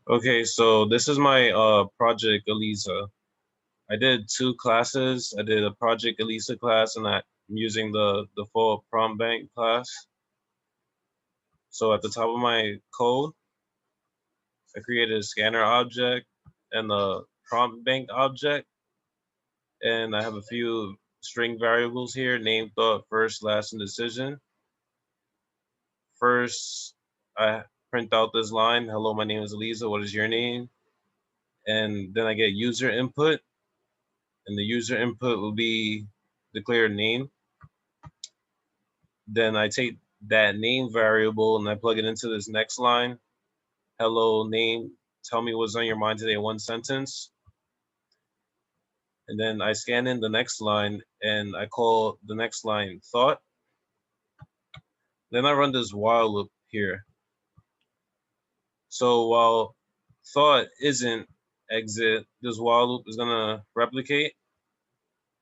Okay, so this is my Project Eliza. I did two classes. I did a Project Eliza class and I'm using the full prompt bank class. So at the top of my code, I created a scanner object and the prompt bank object. And I have a few string variables here, name, thought, first, last, and decision. First, I print out this line, hello, my name is Eliza, what is your name? And then I get user input, and the user input will be declared name. Then I take that name variable and I plug it into this next line. Hello, name, tell me what's on your mind today in one sentence. And then I scan in the next line and I call the next line thought. Then I run this while loop here. So while thought isn't exit, this while loop is gonna replicate.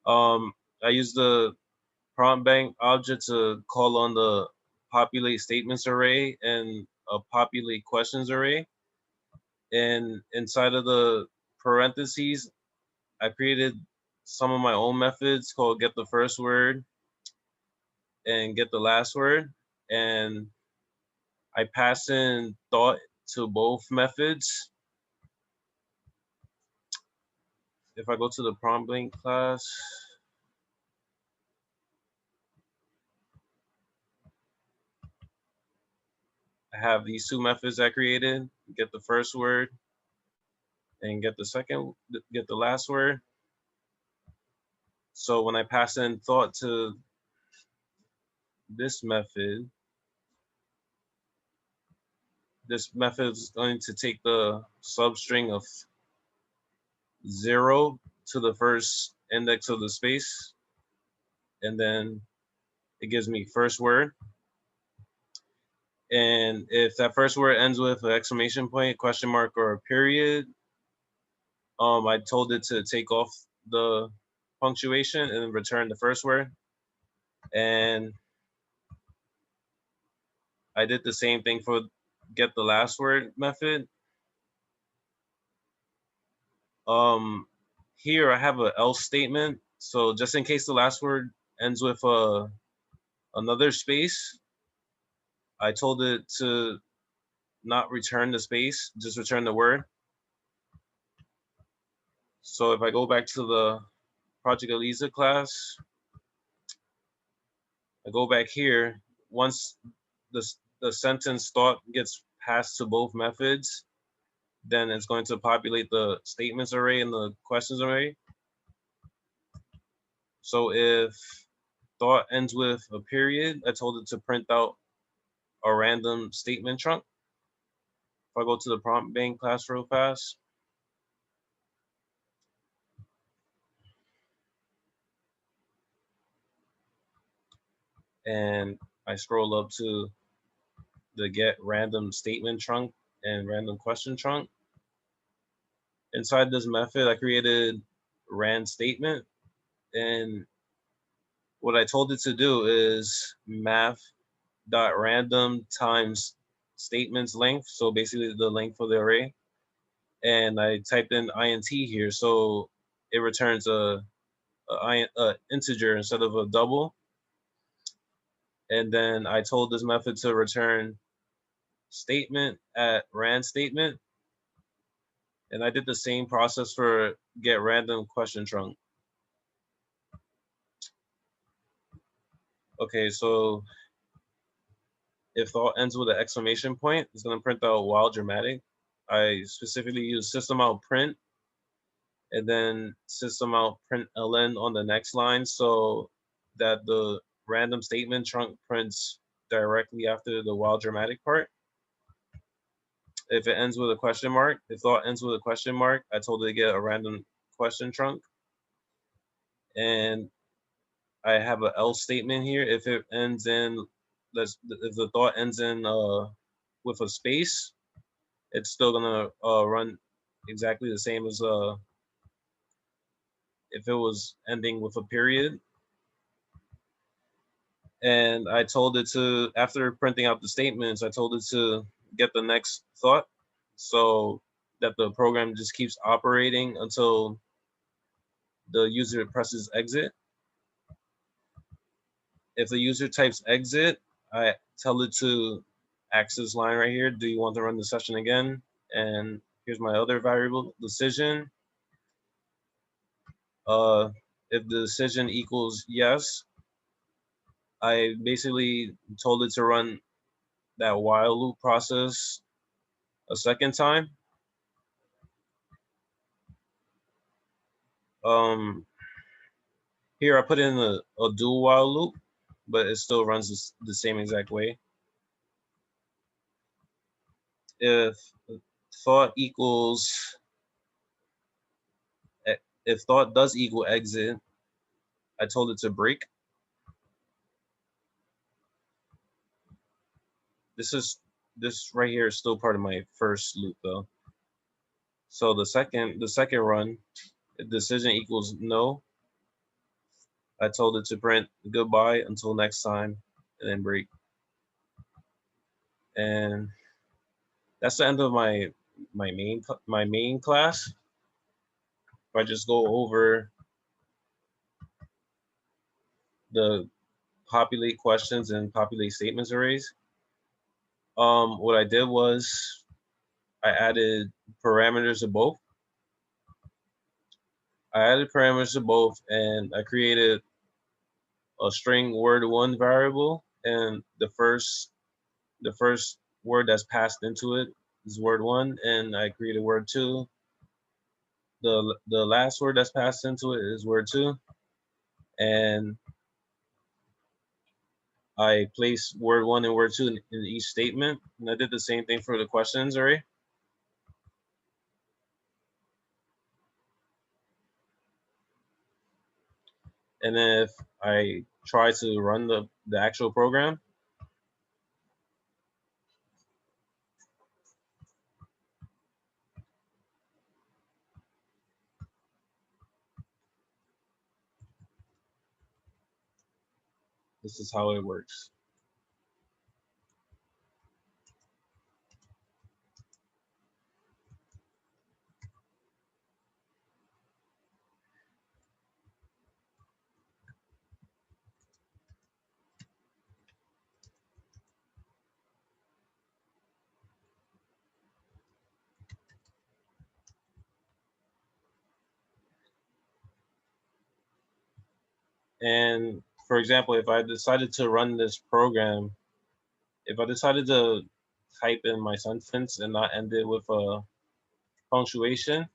I use the prompt bank object to call on the populate statements array and a populate questions array. And inside of the parentheses, I created some of my own methods called get the first word and get the last word. And I pass in thought to both methods. If I go to the prompt bank class, I have these two methods I created, get the first word and get the last word. So when I pass in thought to this method is going to take the substring of 0 to the first index of the space, and then it gives me first word. And if that first word ends with an exclamation point, question mark, or a period, I told it to take off the punctuation and return the first word. And I did the same thing for get the last word method. Here I have an else statement. So just in case the last word ends with another space, I told it to not return the space, just return the word. So if I go back to the Project Eliza class, I go back here. Once the sentence thought gets passed to both methods, then it's going to populate the statements array and the questions array. So if thought ends with a period, I told it to print out a random statement trunk. If I go to the prompt bank class real fast, and I scroll up to the get random statement trunk and random question trunk. Inside this method, I created rand statement, and what I told it to do is math.random times statements length, so basically the length of the array. And I typed in int here, so it returns a integer instead of a double. And then I told this method to return statement at rand statement. And I did the same process for get random question trunk. Okay, so if thought ends with an exclamation point, it's gonna print out while dramatic. I specifically use system out print and then system out print ln on the next line so that the random statement trunk prints directly after the while dramatic part. If it ends with a question mark, if thought ends with a question mark, I told it to get a random question trunk. And I have an else statement here. If it ends in, if the thought ends in with a space, it's still gonna run exactly the same as if it was ending with a period. And I told it to, after printing out the statements, I told it to get the next thought. So that the program just keeps operating until the user presses exit. If the user types exit, I tell it to access line right here. Do you want to run the session again? And here's my other variable decision. If the decision equals yes, I basically told it to run that while loop process a second time. Here I put in a do while loop, but it still runs the same exact way. If thought equals, if thought does equal exit, I told it to break. This right here is still part of my first loop though. So the second run, if decision equals no, I told it to print goodbye until next time and then break. And that's the end of my main class. If I just go over the populate questions and populate statements arrays, what I did was I added parameters to both. And I created a string word1 variable, and the first word that's passed into it is word1, and I created word2. The last word that's passed into it is word2, and I place word1 and word2 in each statement, and I did the same thing for the questions array. And then if I try to run the actual program, this is how it works. And for example, if I decided to run this program, if I decided to type in my sentence and not end it with a punctuation,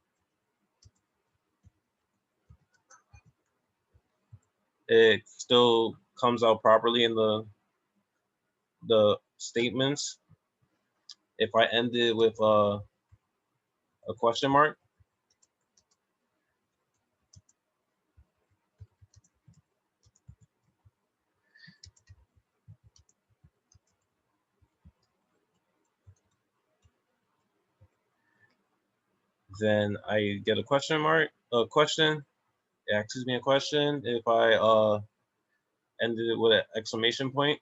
it still comes out properly in the statements. If I end it with a question mark, then I get a question mark, a question. It asks me a question. If I ended it with an exclamation point,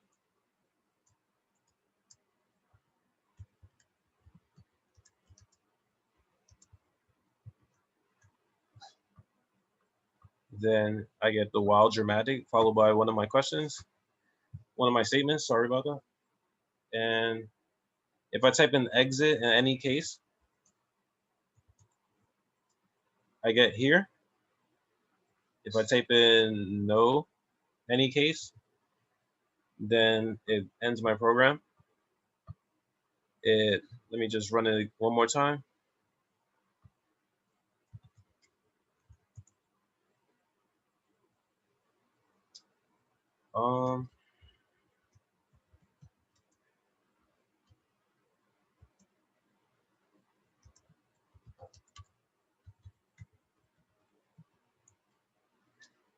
then I get the while dramatic followed by one of my questions, one of my statements. Sorry about that. And if I type in exit in any case, I get here. If I type in no any case, then it ends my program. Let me just run it one more time.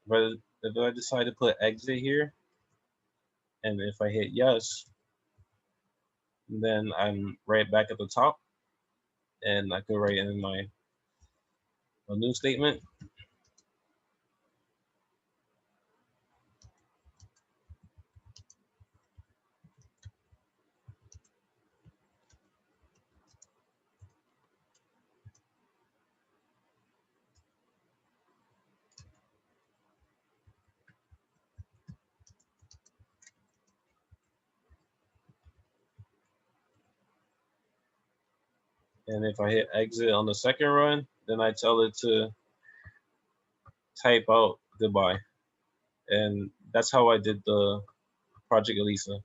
But if I decide to put exit here, and if I hit yes, then I'm right back at the top, and I could write in a new statement. And if I hit exit on the second run, then I tell it to type out goodbye. And that's how I did the Project Elisa.